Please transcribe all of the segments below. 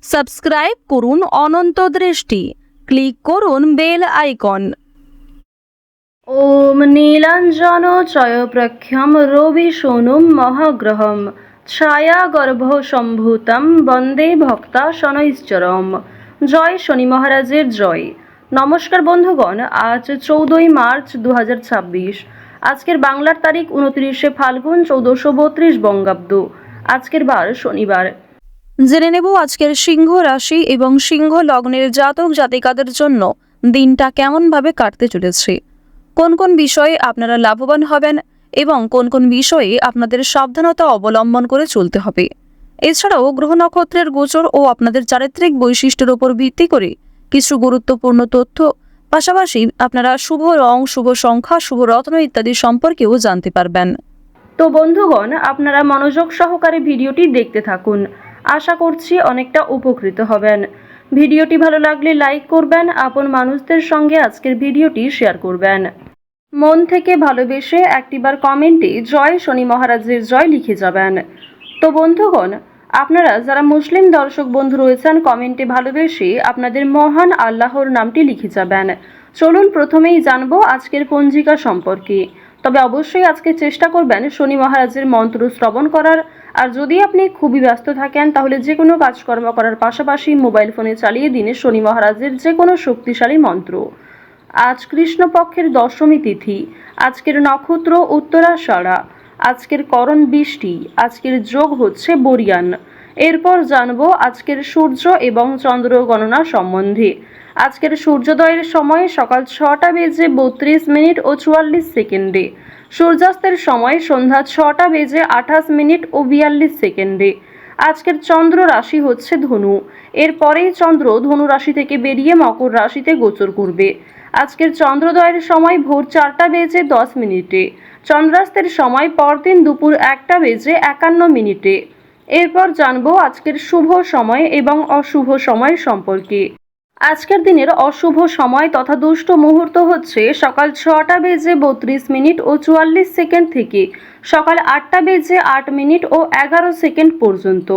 Subscribe করুন অনন্ত দৃষ্টি, click করুন বেল আইকন। ওম নীলাঞ্জন চয়প্রখ্যম রবি সোনুম মহাগ্রহম ছায়াগর্ভ সম্ভূতম বন্দে ভক্তা শনৈশ্চরম। জয় শনি মহারাজের জয়। নমস্কার বন্ধুগণ, আজ 14ই মার্চ 2026। আজকের বাংলার তারিখ 29শে ফাল্গুন 1432 বঙ্গাব্দ। আজকের বার শনিবার। জেনে নেব আজকের সিংহ রাশি এবং সিংহ লগ্নের জাতক জাতিকাদের জন্য দিনটা কেমনভাবে কাটতে চলেছে, কোন কোন বিষয়ে আপনারা লাভবান হবেন এবং কোন কোন বিষয়ে আপনাদের সাবধানতা অবলম্বন করে চলতে হবে। এছাড়াও গ্রহ নক্ষত্রের গোচর ও আপনাদের চারিত্রিক বৈশিষ্ট্যের উপর ভিত্তি করে কিছু গুরুত্বপূর্ণ তথ্য, পাশাপাশি আপনারা শুভ রং, শুভ সংখ্যা, শুভ রত্ন ইত্যাদি সম্পর্কেও জানতে পারবেন। তো বন্ধুগণ, আপনারা মনোযোগ সহকারে ভিডিওটি দেখতে থাকুন। আশা করছি অনেকটা উপকৃত হবেন। ভিডিওটি ভালো লাগলে লাইক করবেন, আপন মানুষদের সঙ্গে আজকের ভিডিওটি শেয়ার করবেন। মন থেকে ভালোবেসে একটিবার কমেন্টে জয় শনি মহারাজের জয় লিখে যাবেন। তো বন্ধুগণ, আপনারা যারা মুসলিম দর্শক বন্ধু রয়েছেন, কমেন্টে ভালোবেসে আপনাদের মহান আল্লাহর নামটি লিখে যাবেন। চলুন প্রথমেই জানবো আজকের পঞ্জিকা সম্পর্কে। তবে অবশ্যই আজকে চেষ্টা করবেন শনি মহারাজের মন্ত্র শ্রবণ করার। আর যদি আপনি খুবই ব্যস্ত থাকেন তাহলে যে কোনো কাজকর্ম করার পাশাপাশি মোবাইল ফোনে চালিয়ে দিন শনি মহারাজের যে কোনো শক্তিশালী মন্ত্র। আজ কৃষ্ণপক্ষের দশমী তিথি। আজকের নক্ষত্র উত্তরাষাঢ়া। আজকের করণ বৃষ্টি। আজকের যোগ হচ্ছে বরিয়ান। এরপর জানবো আজকের সূর্য এবং চন্দ্র গণনা সম্বন্ধে। আজকের সূর্যোদয়ের সময় সকাল 6টা বেজে 32 মিনিট ও 44 সেকেন্ডে। সূর্যাস্তের সময় সন্ধ্যা 6টা বেজে 28 মিনিট ও 42 সেকেন্ডে। আজকের চন্দ্র রাশি হচ্ছে ধনু। এরপরেই চন্দ্র ধনু রাশি থেকে বেরিয়ে মকর রাশিতে গোচর করবে। আজকের চন্দ্রোদয়ের সময় ভোর 4টা বেজে 10 মিনিটে। চন্দ্রাস্তের সময় পরদিন দুপুর 1টা বেজে 51 মিনিটে। এরপর জানবো আজকের শুভ সময় এবং অশুভ সময় সম্পর্কে। আজকের দিনের অশুভ সময় তথা দুষ্ট মুহূর্ত হচ্ছে সকাল 6টা বেজে 32 মিনিট ও 44 সেকেন্ড থেকে সকাল 8টা বেজে 8 মিনিট ও 11 সেকেন্ড পর্যন্ত।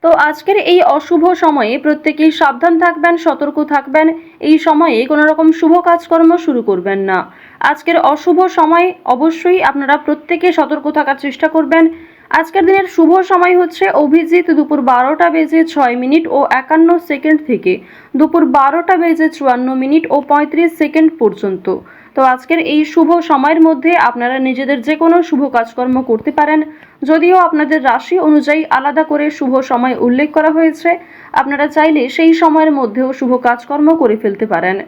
তো আজকের এই অশুভ সময়ে প্রত্যেকেই সাবধান থাকবেন, সতর্ক থাকবেন। এই সময়ে কোনো রকম শুভ কাজকর্ম শুরু করবেন না। আজকের অশুভ সময় অবশ্যই আপনারা প্রত্যেকে সতর্ক থাকার চেষ্টা করবেন। আজকের দিনের শুভ সময় হচ্ছে অভিজিৎ দুপুর 12টা বেজে 6 মিনিট ও 51 সেকেন্ড থেকে দুপুর 12টা বেজে 54 মিনিট ও 35 সেকেন্ড পর্যন্ত। তো আজকের এই শুভ সময়ের মধ্যে আপনারা নিজেদের যে কোনো শুভ কাজকর্ম করতে পারেন। যদিও আপনাদের রাশি অনুযায়ী আলাদা করে শুভ সময় উল্লেখ করা হয়েছে, আপনারা চাইলে সেই সময়ের মধ্যেও শুভ কাজকর্ম করে ফেলতে পারেন।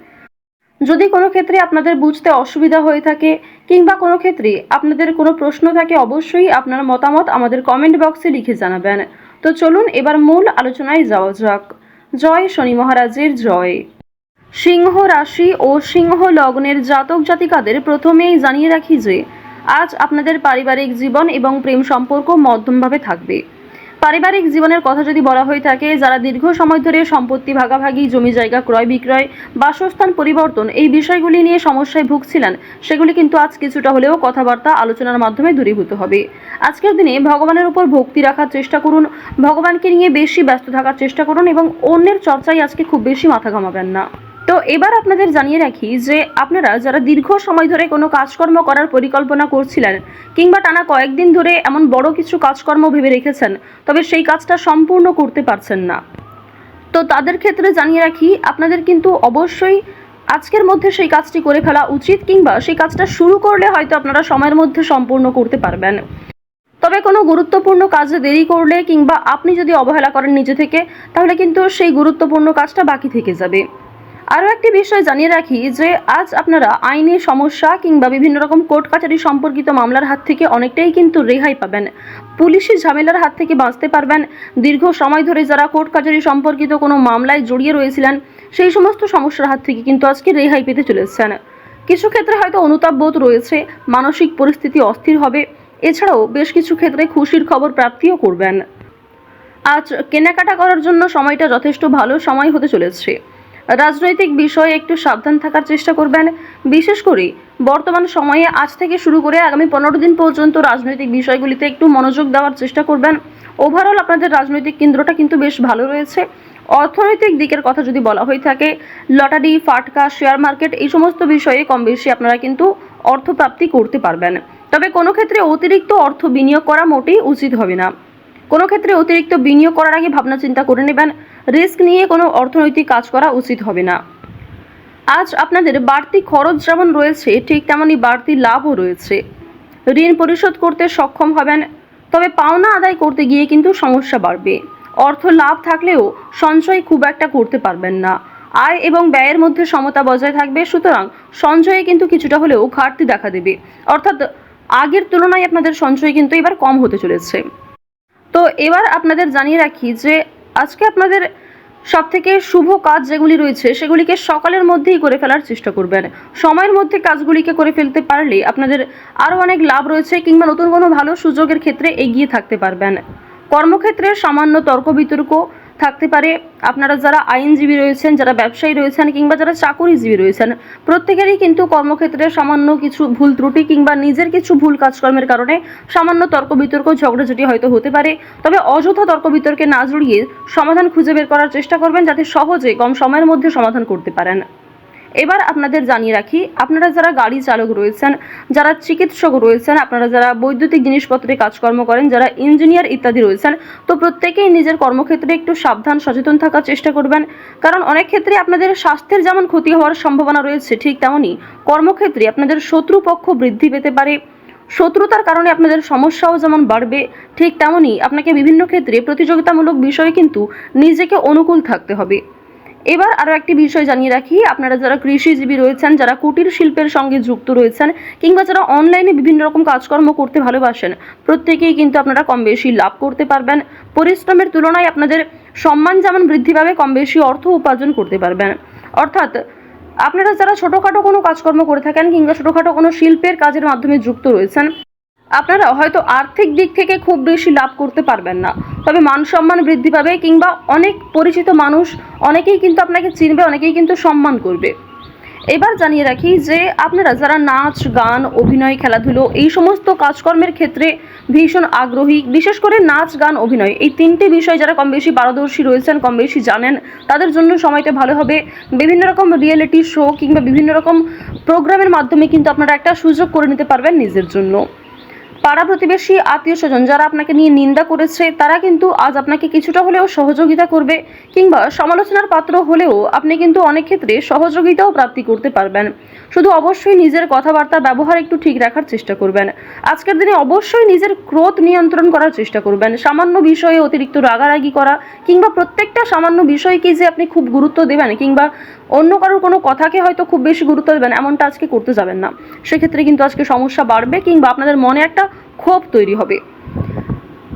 যদি কোনো ক্ষেত্রে আপনাদের বুঝতে অসুবিধা হয়ে থাকে কিংবা কোনো ক্ষেত্রে আপনাদের কোনো প্রশ্ন থাকে, অবশ্যই আপনার মতামত আমাদের কমেন্ট বক্সে লিখে জানাবেন। তো চলুন এবার মূল আলোচনায় যাওয়া যাক। জয় শনি মহারাজের জয়। সিংহ রাশি ও সিংহ লগ্নের জাতক জাতিকাদের প্রথমেই জানিয়ে রাখি যে আজ আপনাদের পারিবারিক জীবন এবং প্রেম সম্পর্ক মধ্যমভাবে থাকবে। পারিবারিক জীবনের কথা যদি বলা হয়ে থাকে, যারা দীর্ঘ সময় ধরে সম্পত্তি ভাগাভাগি, জমি জায়গা ক্রয় বিক্রয়, বাসস্থান পরিবর্তন এই বিষয়গুলি নিয়ে সমস্যায় ভুগছিলেন, সেগুলি কিন্তু আজ কিছুটা হলেও কথাবার্তা আলোচনার মাধ্যমে দূরীভূত হবে। আজকের দিনে ভগবানের উপর ভক্তি রাখার চেষ্টা করুন, ভগবানকে নিয়ে বেশি ব্যস্ত থাকার চেষ্টা করুন এবং অন্যের চর্চায় আজকে খুব বেশি মাথা ঘামাবেন না। তো এবার আপনাদের জানিয়ে রাখি যে আপনারা যারা দীর্ঘ সময় ধরে কোনো কাজকর্ম করার পরিকল্পনা করছিলেন কিংবা টানা কয়েকদিন ধরে এমন বড় কিছু কাজকর্ম ভেবে রেখেছেন, তবে সেই কাজটা সম্পূর্ণ করতে পারছেন না, তো তাদের ক্ষেত্রে জানিয়ে রাখি আপনাদের কিন্তু অবশ্যই আজকের মধ্যে সেই কাজটি করে ফেলা উচিত, কিংবা সেই কাজটা শুরু করলে হয়তো আপনারা সময়ের মধ্যে সম্পূর্ণ করতে পারবেন। তবে কোনো গুরুত্বপূর্ণ কাজে দেরি করলে কিংবা আপনি যদি অবহেলা করেন নিজে থেকে, তাহলে কিন্তু সেই গুরুত্বপূর্ণ কাজটা বাকি থেকে যাবে। আরও একটি বিষয় জানিয়ে রাখি যে আজ আপনারা আইনি সমস্যা কিংবা বিভিন্ন রকম কোর্ট কাছারি সম্পর্কিত মামলার হাত থেকে অনেকটাই কিন্তু রেহাই পাবেন। পুলিশি ঝামেলার হাত থেকে বাঁচতে পারবেন। দীর্ঘ সময় ধরে যারা কোর্ট কাছারি সম্পর্কিত কোনো মামলায় জড়িয়ে রয়েছিলেন, সেই সমস্ত সমস্যার হাত থেকে কিন্তু আজকে রেহাই পেতে চলেছেন। কিছু ক্ষেত্রে হয়তো অনুতাপ বোধ রয়েছে, মানসিক পরিস্থিতি অস্থির হবে। এছাড়াও বেশ কিছু ক্ষেত্রে খুশির খবর প্রাপ্তিও করবেন। আজ কেনাকাটা করার জন্য সময়টা যথেষ্ট ভালো সময় হতে চলেছে। রাজনৈতিক বিষয়ে একটু সাবধান থাকার চেষ্টা করবেন। বিশেষ করে বর্তমান সময়ে আজ থেকে শুরু করে আগামী 15 দিন পর্যন্ত রাজনৈতিক বিষয়গুলিতে একটু মনোযোগ দেওয়ার চেষ্টা করবেন। ওভারঅল আপনাদের রাজনৈতিক কেন্দ্রটা কিন্তু বেশ ভালো রয়েছে। অর্থনৈতিক দিকের কথা যদি বলা হয়ে থাকে, লটারি, ফাটকা, শেয়ার মার্কেট এই সমস্ত বিষয়ে কম বেশি আপনারা কিন্তু অর্থপ্রাপ্তি করতে পারবেন। তবে কোনো ক্ষেত্রে অতিরিক্ত অর্থ বিনিয়োগ করা মোটেই উচিত হবে না। কোনো ক্ষেত্রে অতিরিক্ত বিনিয়োগ করার আগে ভাবনা চিন্তা করে নেবেন। রিস্ক নিয়ে কোনো অর্থনৈতিক কাজ করা উচিত হবে না। আজ আপনাদের বাড়তি খরচ যেমন রয়েছে, ঠিক তেমনই বাড়তি লাভও রয়েছে। ঋণ পরিশোধ করতে সক্ষম হবেন, তবে পাওনা আদায় করতে গিয়ে কিন্তু সমস্যা বাড়বে। অর্থ লাভ থাকলেও সঞ্চয় খুব একটা করতে পারবেন না। আয় এবং ব্যয়ের মধ্যে সমতা বজায় থাকবে, সুতরাং সঞ্চয়ে কিন্তু কিছুটা হলেও ঘাটতি দেখা দেবে। অর্থাৎ আগের তুলনায় আপনাদের সঞ্চয় কিন্তু এবার কম হতে চলেছে। তো এবার আপনাদের জানিয়ে রাখি যে আজকে আপনাদের সবথেকে শুভ কাজ যেগুলি রয়েছে সেগুলিকে সকালের মধ্যেই করে ফেলার চেষ্টা করবেন। সময়ের মধ্যে কাজগুলিকে করে ফেলতে পারলে আপনাদের আরও অনেক লাভ রয়েছে, কিংবা নতুন কোনো ভালো সুযোগের ক্ষেত্রে এগিয়ে থাকতে পারবেন। কর্মক্ষেত্রে সামান্য তর্ক বিতর্ক থাকতে পারে। আপনারা যারা আইনজীবী রয়েছেন, যারা ব্যবসায়ী রয়েছেন, কিংবা যারা চাকুরিজীবী রয়েছেন, প্রত্যেকেরই কিন্তু কর্মক্ষেত্রে সামান্য কিছু ভুল ত্রুটি কিংবা নিজের কিছু ভুল কাজকর্মের কারণে সামান্য তর্ক বিতর্ক, ঝগড়াঝাটি হয়তো হতে পারে। তবে অযথা তর্ক বিতর্কে না জড়িয়ে সমাধান খুঁজে বের করার চেষ্টা করবেন, যাতে সহজে কম সময়ের মধ্যে সমাধান করতে পারেন। এবার আপনাদের জানিয়ে রাখি, আপনারা যারা গাড়ি চালক রয়েছেন, যারা চিকিৎসক রয়েছেন, আপনারা যারা বৈদ্যুতিক জিনিসপত্রে কাজকর্ম করেন, যারা ইঞ্জিনিয়ার ইত্যাদি রয়েছেন, তো প্রত্যেকেই নিজের কর্মক্ষেত্রে একটু সাবধান সচেতন থাকার চেষ্টা করবেন। কারণ অনেক ক্ষেত্রে আপনাদের স্বাস্থ্যের যেমন ক্ষতি হওয়ার সম্ভাবনা রয়েছে, ঠিক তেমনই কর্মক্ষেত্রে আপনাদের শত্রুপক্ষ বৃদ্ধি পেতে পারে। শত্রুতার কারণে আপনাদের সমস্যাও যেমন বাড়বে, ঠিক তেমনই আপনাকে বিভিন্ন ক্ষেত্রে প্রতিযোগিতামূলক বিষয়ে কিন্তু নিজেকে অনুকূল থাকতে হবে। এবার আরও একটি বিষয় জানিয়ে রাখি, আপনারা যারা কৃষিজীবী রয়েছেন, যারা কুটির শিল্পের সঙ্গে যুক্ত রয়েছেন, কিংবা যারা অনলাইনে বিভিন্ন রকম কাজকর্ম করতে ভালোবাসেন, প্রত্যেকেই কিন্তু আপনারা কম বেশি লাভ করতে পারবেন। পরিশ্রমের তুলনায় আপনাদের সম্মান যেমন বৃদ্ধি পাবে, কম বেশি অর্থ উপার্জন করতে পারবেন। অর্থাৎ আপনারা যারা ছোটোখাটো কোনো কাজকর্ম করে থাকেন, কিংবা ছোটোখাটো কোনো শিল্পের কাজের মাধ্যমে যুক্ত রয়েছেন, আপনারা হয়তো আর্থিক দিক থেকে খুব বেশি লাভ করতে পারবেন না, তবে মান সম্মান বৃদ্ধি পাবে, কিংবা অনেক পরিচিত মানুষ অনেকেই কিন্তু আপনাকে চিনবে, অনেকেই কিন্তু সম্মান করবে। এবার জানিয়ে রাখি যে আপনারা যারা নাচ, গান, অভিনয়, খেলাধুলো এই সমস্ত কাজকর্মের ক্ষেত্রে ভীষণ আগ্রহী, বিশেষ করে নাচ, গান, অভিনয় এই তিনটি বিষয় যারা কম বেশি পারদর্শী রয়েছেন, কম বেশি জানেন, তাদের জন্য সময়টা ভালো হবে। বিভিন্ন রকম রিয়েলিটি শো কিংবা বিভিন্ন রকম প্রোগ্রামের মাধ্যমে কিন্তু আপনারা একটা সুযোগ করে নিতে পারবেন নিজের জন্য। পাড়া প্রতিবেশী, আত্মীয় স্বজন যারা আপনাকে নিয়ে নিন্দা করেছে, তারা কিন্তু আজ আপনাকে কিছুটা হলেও সহযোগিতা করবে, কিংবা সমালোচনার পাত্র হলেও আপনি কিন্তু অনেক ক্ষেত্রে সহযোগিতাও প্রাপ্তি করতে পারবেন। শুধু অবশ্যই নিজের কথাবার্তা ব্যবহার একটু ঠিক রাখার চেষ্টা করবেন। আজকের দিনে অবশ্যই নিজের ক্রোধ নিয়ন্ত্রণ করার চেষ্টা করবেন। সামান্য বিষয়ে অতিরিক্ত রাগারাগি করা, কিংবা প্রত্যেকটা সামান্য বিষয়কে যে আপনি খুব গুরুত্ব দেবেন, কিংবা অন্য কারোর কোনো কথাকে হয়তো খুব বেশি গুরুত্ব দেবেন, এমনটা আজকে করতে যাবেন না। সেক্ষেত্রে কিন্তু আজকে সমস্যা বাড়বে, কিংবা আপনাদের মনে একটা ক্ষোভ তৈরি হবে।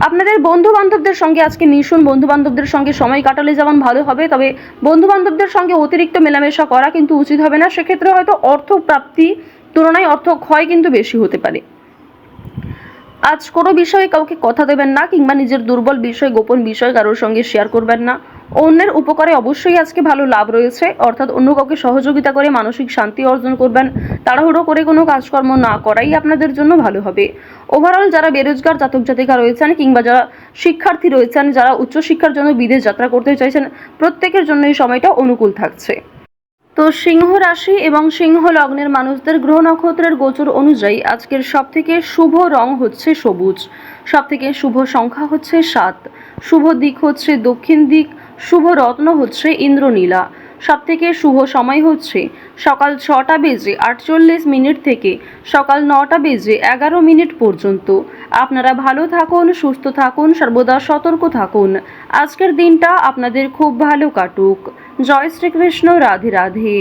আপনাদের বন্ধু বান্ধবদের সঙ্গে আজকে মিশুন। বন্ধু বান্ধবদের সঙ্গে সময় কাটালে যেমন ভালো হবে, তবে বন্ধু বান্ধবদের সঙ্গে অতিরিক্ত মেলামেশা করা কিন্তু উচিত হবে না। সেক্ষেত্রে হয়তো অর্থ প্রাপ্তি তুলনায় অর্থ ক্ষয় কিন্তু বেশি হতে পারে। আজ কোনো বিষয়ে কাউকে কথা দেবেন না, কিংবা নিজের দুর্বল বিষয়, গোপন বিষয় কারোর সঙ্গে শেয়ার করবেন না। অন্যের উপকারে অবশ্যই আজকে ভালো লাভ রয়েছে, অর্থাৎ অন্য কাউকে সহযোগিতা করে মানসিক শান্তি অর্জন করবেন। তাড়াহুড়ো করে কোনো কাজকর্ম না করাই আপনাদের জন্য ভালো হবে। ওভারঅল যারা বেরোজগার জাতক জাতিকা রয়েছেন, কিংবা যারা শিক্ষার্থী রয়েছেন, যারা উচ্চশিক্ষার জন্য বিদেশ যাত্রা করতে চাইছেন, প্রত্যেকের জন্য এই সময়টা অনুকূল থাকছে। তো সিংহ রাশি এবং সিংহ লগ্নের মানুষদের গ্রহ নক্ষত্রের গোচর অনুযায়ী আজকের সবথেকে শুভ রং হচ্ছে সবুজ, সবথেকে শুভ সংখ্যা হচ্ছে 7, শুভ দিক হচ্ছে দক্ষিণ দিক, শুভ রত্ন হচ্ছে ইন্দ্রনীলা, সবথেকে শুভ সময় হচ্ছে সকাল 6টা বেজে 48 মিনিট থেকে সকাল 9টা বেজে 11 মিনিট পর্যন্ত। আপনারা ভালো থাকুন, সুস্থ থাকুন, সর্বদা সতর্ক থাকুন। আজকের দিনটা আপনাদের খুব ভালো কাটুক। জয় শ্রীকৃষ্ণ। রাধে রাধে।